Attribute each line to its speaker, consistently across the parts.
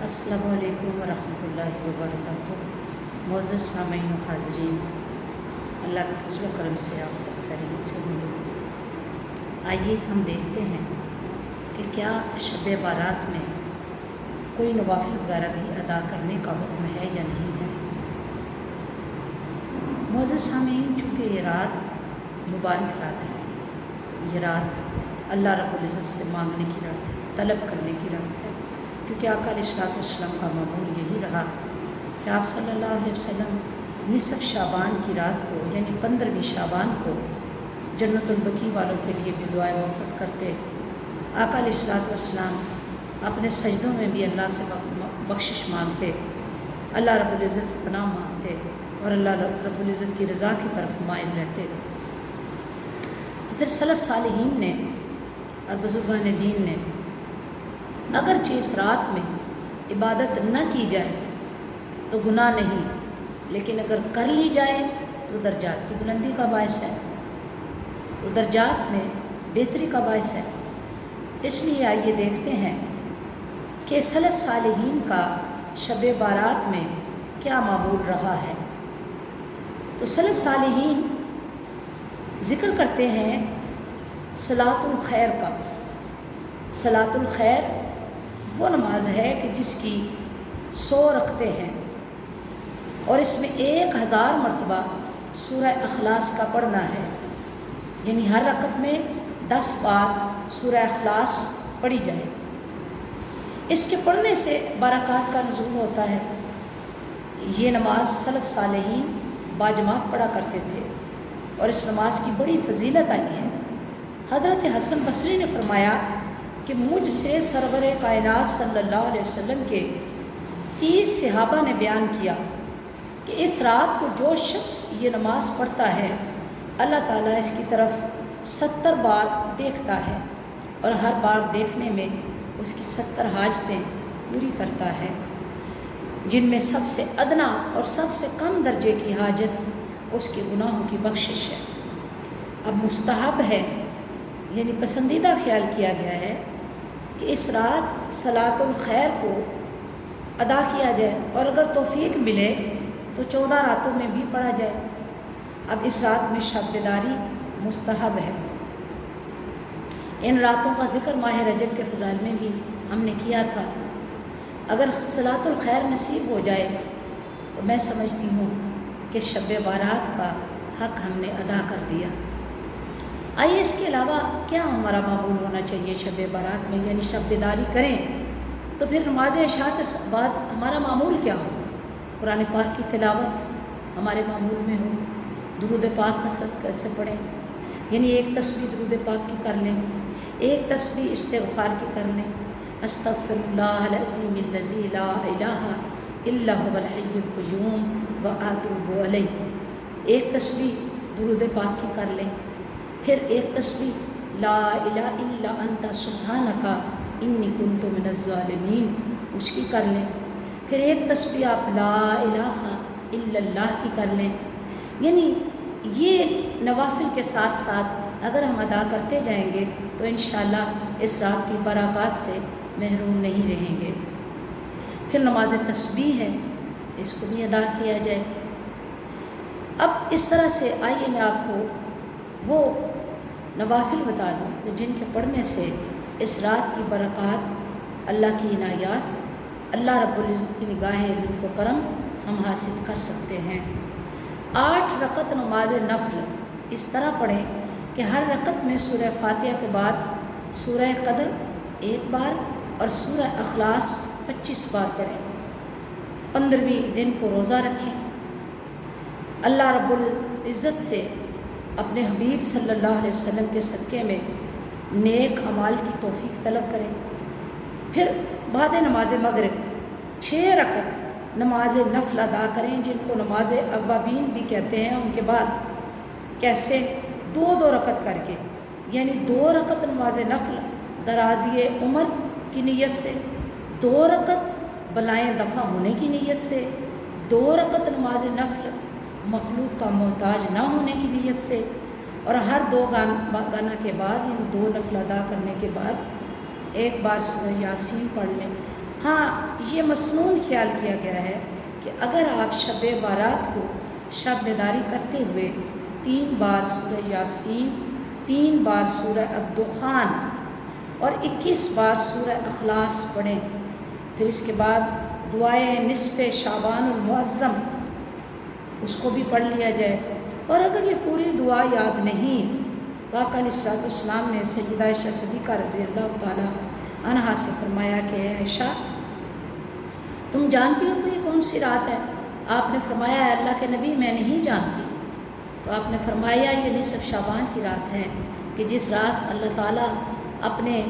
Speaker 1: السلام علیکم ورحمۃ اللہ وبرکاتہ۔ معزز سامعین و حاضرین، اللہ کے فضل و کرم سے آپ سب خیریت سے ملیں۔ آئیے ہم دیکھتے ہیں کہ کیا شب بارات میں کوئی نوافل وغیرہ بھی ادا کرنے کا حکم ہے یا نہیں ہے۔ معزز سامعین، چونکہ یہ رات مبارک رات ہے، یہ رات اللہ رب العزت سے مانگنے کی رات ہے، طلب کرنے کی رات ہے، کیونکہ آقا علیہ الصلوۃ والسلام کا معمول یہی رہا کہ آپ صلی اللہ علیہ وسلم نصف شعبان کی رات کو یعنی 15ویں شعبان کو جنت البقیع والوں کے لیے بھی دعائیں موفق کرتے۔ آقا علیہ الصلوۃ والسلام اپنے سجدوں میں بھی اللہ سے بخشش مانگتے، اللہ رب العزت سے پناہ مانگتے اور اللہ رب العزت کی رضا کی طرف مائل رہتے۔ تو پھر سلف صالحین نے اور بزرگان دین نے اگرچہ اس رات میں عبادت نہ کی جائے تو گناہ نہیں، لیکن اگر کر لی جائے تو درجات کی بلندی کا باعث ہے، تو درجات میں بہتری کا باعث ہے۔ اس لیے آئیے دیکھتے ہیں کہ سلف صالحین کا شب بارات میں کیا معمول رہا ہے۔ تو سلف صالحین ذکر کرتے ہیں صلاۃ الخیر کا۔ صلاۃ الخیر وہ نماز ہے کہ جس کی 100 رکعتیں ہیں اور اس میں 1000 مرتبہ سورہ اخلاص کا پڑھنا ہے، یعنی ہر رکعت میں 10 بار سورہ اخلاص پڑھی جائے۔ اس کے پڑھنے سے برکات کا نزول ہوتا ہے۔ یہ نماز سلف صالحین باجماعت پڑھا کرتے تھے اور اس نماز کی بڑی فضیلت آئی ہے۔ حضرت حسن بصری نے فرمایا کہ مجھ سے سرور کائنات صلی اللہ علیہ وسلم کے 30 صحابہ نے بیان کیا کہ اس رات کو جو شخص یہ نماز پڑھتا ہے اللہ تعالیٰ اس کی طرف 70 بار دیکھتا ہے اور ہر بار دیکھنے میں اس کی 70 حاجتیں پوری کرتا ہے، جن میں سب سے ادنا اور سب سے کم درجے کی حاجت اس کے گناہوں کی بخشش ہے۔ اب مستحب ہے یعنی پسندیدہ خیال کیا گیا ہے کہ اس رات صلاۃ الخیر کو ادا کیا جائے، اور اگر توفیق ملے تو 14 راتوں میں بھی پڑھا جائے۔ اب اس رات میں شب بیداری مستحب ہے۔ ان راتوں کا ذکر ماہ رجب کے فضائل میں بھی ہم نے کیا تھا۔ اگر صلاۃ الخیر نصیب ہو جائے تو میں سمجھتی ہوں کہ شب بارات کا حق ہم نے ادا کر دیا۔ آئیے اس کے علاوہ کیا ہمارا معمول ہونا چاہیے شب بارات میں، یعنی شب بیداری کریں تو پھر نماز عشاء کے بعد ہمارا معمول کیا ہو؟ قرآن پاک کی تلاوت ہمارے معمول میں ہو، درود پاک کثرت کیسے پڑھیں، یعنی ایک تسبیح درود پاک کی کر لیں، ایک تسبیح استغفار کی کر لیں، استغفر اللہ العظیم الذی لا الہ الا هو الحی القیوم واتوب الیہ، ایک تسبیح درود پاک کی کر لیں، پھر ایک تسبیح لا الہ الا انت سبحانک انی کنت من الظالمین اس کی کر لیں، پھر ایک تسبیح آپ لا الہ الا اللہ کی کر لیں۔ یعنی یہ نوافل کے ساتھ ساتھ اگر ہم ادا کرتے جائیں گے تو انشاءاللہ اس رات کی برکات سے محروم نہیں رہیں گے۔ پھر نماز تسبیح ہے، اس کو بھی ادا کیا جائے۔ اب اس طرح سے آئیے میں آپ کو وہ نوافل بتا دوں کہ جن کے پڑھنے سے اس رات کی برکات، اللہ کی عنایات، اللہ رب العزت کی نگاہ لطف و کرم ہم حاصل کر سکتے ہیں۔ 8 رکعت نماز نفل اس طرح پڑھیں کہ ہر رکعت میں سورہ فاتحہ کے بعد سورہ قدر 1 بار اور سورہ اخلاص 25 بار پڑھیں۔ 15ویں دن کو روزہ رکھیں، اللہ رب العزت سے اپنے حبیب صلی اللہ علیہ وسلم کے صدقے میں نیک اعمال کی توفیق طلب کریں۔ پھر بعد نماز مغرب 6 رکعت نماز نفل ادا کریں، جن کو نماز اوابین بھی کہتے ہیں۔ ان کے بعد کیسے 2 رکعت کر کے، یعنی 2 رکعت نماز نفل درازی عمر کی نیت سے، 2 رکعت بلائیں دفع ہونے کی نیت سے، 2 رکعت نماز نفل مخلوق کا محتاج نہ ہونے کی نیت سے، اور ہر 2 گانا کے بعد یعنی 2 نفل ادا کرنے کے بعد 1 بار سورہ یاسین پڑھ لیں، ہاں یہ مسنون خیال کیا گیا ہے کہ اگر آپ شب بارات کو شب بیداری کرتے ہوئے 3 بار سورہ یاسین، 3 بار سورہ الدخان اور 21 بار سورہ اخلاص پڑھیں، پھر اس کے بعد دعائے نصف شعبان المعظم اس کو بھی پڑھ لیا جائے، اور اگر یہ پوری دعا یاد نہیں تو آقا علیہ الصلوۃ والسلام نے سیدہ عائشہ صدیقہ رضی اللہ تعالیٰ عنہا سے فرمایا کہ اے عائشہ تم جانتی ہو کہ یہ کون سی رات ہے؟ آپ نے فرمایا اے اللہ کے نبی میں نہیں جانتی، تو آپ نے فرمایا یہ نصف شعبان کی رات ہے کہ جس رات اللہ تعالیٰ اپنے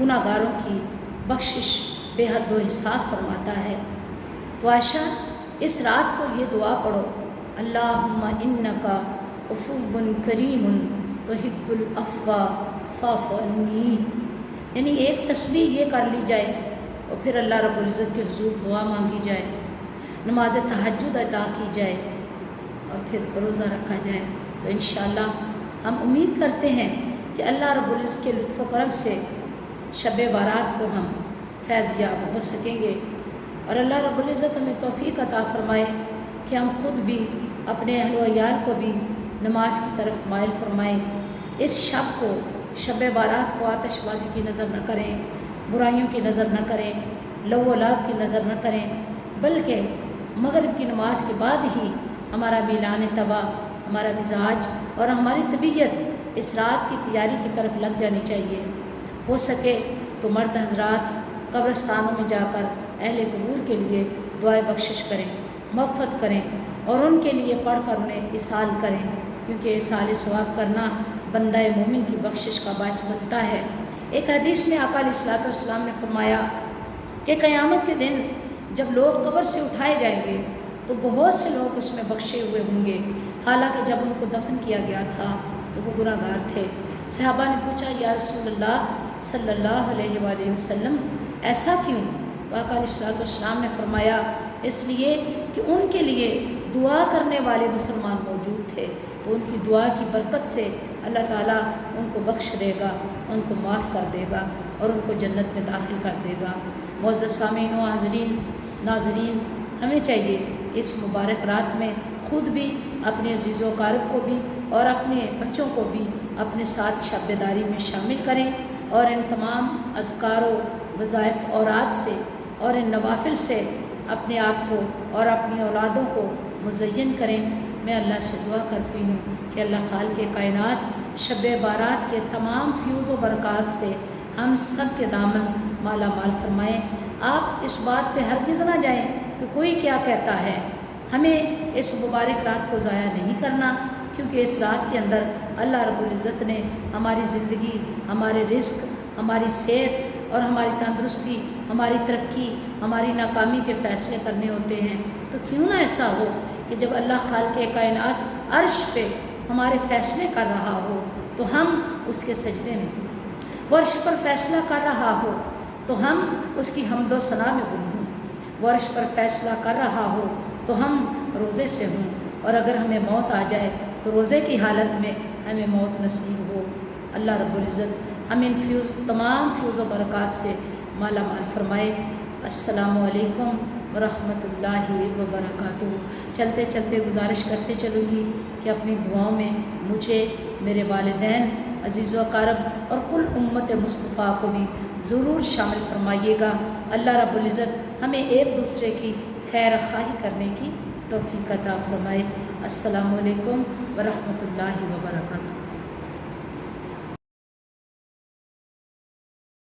Speaker 1: گناہ گاروں کی بخشش بے حد و حساب فرماتا ہے۔ تو عائشہ اس رات کو یہ دعا پڑھو، اللہم انکا عفو کریم تحب العفو فاعف عنی، یعنی ایک تسبیح یہ کر لی جائے اور پھر اللہ رب العزت کے حضور دعا مانگی جائے، نماز تہجد ادا کی جائے اور پھر روزہ رکھا جائے، تو انشاءاللہ ہم امید کرتے ہیں کہ اللہ رب العزت کے لطف و کرم سے شب بارات کو ہم فیض یاب ہو سکیں گے، اور اللہ رب العزت ہمیں توفیق عطا فرمائے کہ ہم خود بھی اپنے اہل و عیال کو بھی نماز کی طرف مائل فرمائیں، اس شب کو شب بارات کو آتش بازی کی نظر نہ کریں، برائیوں کی نظر نہ کریں، لو و لعب کی نظر نہ کریں، بلکہ مغرب کی نماز کے بعد ہی ہمارا میلان طبع، ہمارا مزاج اور ہماری طبیعت اس رات کی تیاری کی طرف لگ جانی چاہیے۔ ہو سکے تو مرد حضرات قبرستانوں میں جا کر اہل قبور کے لیے دعائے بخشش کریں، مغفرت کریں اور ان کے لیے پڑھ کر انہیں اصال کریں، کیونکہ اصال ثواب کرنا بندہ مومن کی بخشش کا باعث بنتا ہے۔ ایک حدیث میں آقا علیہ الصلوۃ والسلام نے فرمایا کہ قیامت کے دن جب لوگ قبر سے اٹھائے جائیں گے تو بہت سے لوگ اس میں بخشے ہوئے ہوں گے، حالانکہ جب ان کو دفن کیا گیا تھا تو وہ گناہ گار تھے۔ صحابہ نے پوچھا یا رسول اللہ صلی اللہ علیہ وآلہ وسلم ایسا کیوں؟ تو آقا علیہ الصلوۃ والسلام نے فرمایا اس لیے کہ ان کے لیے دعا کرنے والے مسلمان موجود تھے، تو ان کی دعا کی برکت سے اللہ تعالیٰ ان کو بخش دے گا، ان کو معاف کر دے گا اور ان کو جنت میں داخل کر دے گا۔ معزز سامعین و ناظرین، ہمیں چاہیے اس مبارک رات میں خود بھی اپنے عزیز و اقارب کو بھی اور اپنے بچوں کو بھی اپنے ساتھ شب بیداری میں شامل کریں اور ان تمام اذکار و وظائف اوراد سے اور ان نوافل سے اپنے آپ کو اور اپنی اولادوں کو مزین کریں۔ میں اللہ سے دعا کرتی ہوں کہ اللہ خالق کائنات شب بارات کے تمام فیوز و برکات سے ہم سب کے دامن مالا مال فرمائیں۔ آپ اس بات پہ ہرگز نہ جائیں کہ کوئی کیا کہتا ہے، ہمیں اس مبارک رات کو ضائع نہیں کرنا، کیونکہ اس رات کے اندر اللہ رب العزت نے ہماری زندگی، ہمارے رزق، ہماری صحت اور ہماری تندرستی، ہماری ترقی، ہماری ناکامی کے فیصلے کرنے ہوتے ہیں۔ تو کیوں نہ ایسا ہو کہ جب اللہ خالق کائنات عرش پہ ہمارے فیصلے کر رہا ہو تو ہم اس کے سجدے میں، وہ عرش پر فیصلہ کر رہا ہو تو ہم اس کی حمد و ثنا میں گم ہوں، وہ عرش پر فیصلہ کر رہا ہو تو ہم روزے سے ہوں، اور اگر ہمیں موت آ جائے تو روزے کی حالت میں ہمیں موت نصیب ہو۔ اللہ رب العزت ہم ان تمام فیوز و برکات سے مالا مال فرمائے۔ السلام علیکم ورحمۃ اللہ وبرکاتہ۔ چلتے چلتے گزارش کرتے چلوں گی کہ اپنی دعاؤں میں مجھے، میرے والدین، عزیز و اقارب اور کل امت مصطفیٰ کو بھی ضرور شامل فرمائیے گا۔ اللہ رب العزت ہمیں ایک دوسرے کی خیر خواہی کرنے کی توفیق عطا فرمائے۔ السلام علیکم ورحمۃ اللہ وبرکاتہ۔